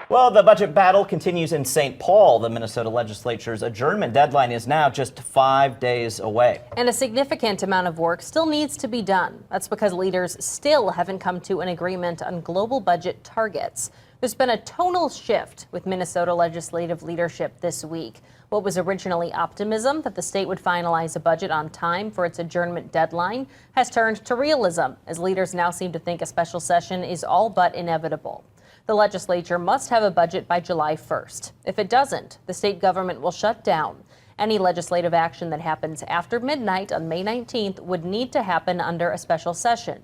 Well, the budget battle continues in St. Paul. The Minnesota legislature's adjournment deadline is now just 5 days away. And a significant amount of work still needs to be done. That's because leaders still haven't come to an agreement on global budget targets. There's been a tonal shift with Minnesota legislative leadership this week. What was originally optimism that the state would finalize a budget on time for its adjournment deadline has turned to realism, as leaders now seem to think a special session is all but inevitable. The legislature must have a budget by July 1st. If it doesn't, the state government will shut down. Any legislative action that happens after midnight on May 19th would need to happen under a special session.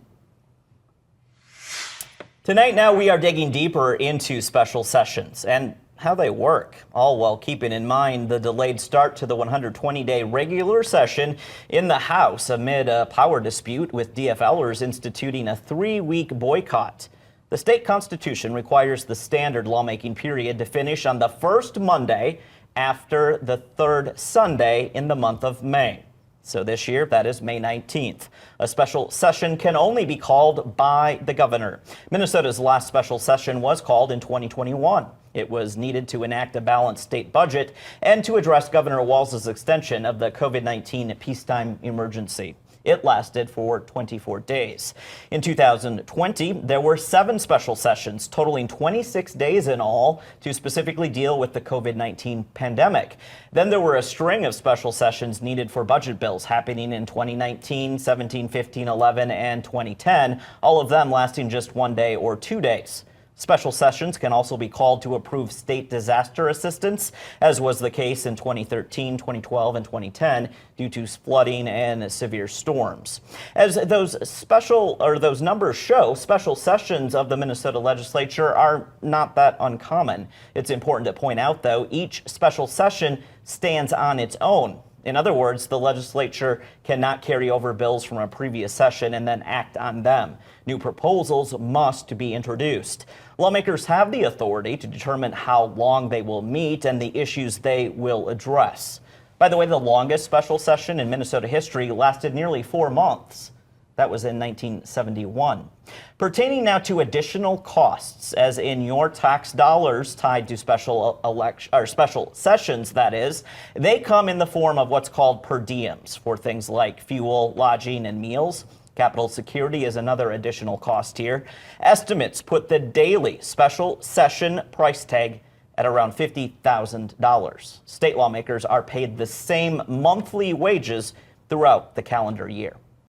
Tonight, now we are digging deeper into special sessions and how they work, all while keeping in mind the delayed start to the 120-day regular session in the House amid a power dispute with DFLers instituting a 3-week boycott. The state constitution requires the standard lawmaking period to finish on the first Monday after the third Sunday in the month of May. So this year, that is May 19th. A special session can only be called by the governor. Minnesota's last special session was called in 2021. It was needed to enact a balanced state budget and to address Governor Walz's extension of the COVID-19 peacetime emergency. It lasted for 24 days. In 2020, there were 7 special sessions, totaling 26 days in all, to specifically deal with the COVID-19 pandemic. Then there were a string of special sessions needed for budget bills happening in 2019, 17, 15, 11, and 2010, all of them lasting just 1 day or 2 days. Special sessions can also be called to approve state disaster assistance, as was the case in 2013, 2012, and 2010 due to flooding and severe storms. As those numbers show, special sessions of the Minnesota legislature are not that uncommon. It's important to point out, though, each special session stands on its own. In other words, the legislature cannot carry over bills from a previous session and then act on them. New proposals must be introduced. Lawmakers have the authority to determine how long they will meet and the issues they will address. By the way, the longest special session in Minnesota history lasted nearly 4 months. That was in 1971. Pertaining now to additional costs, as in your tax dollars tied to special sessions, that is, they come in the form of what's called per diems for things like fuel, lodging, and meals. Capitol security is another additional cost here. Estimates put the daily special session price tag at around $50,000. State lawmakers are paid the same monthly wages throughout the calendar year.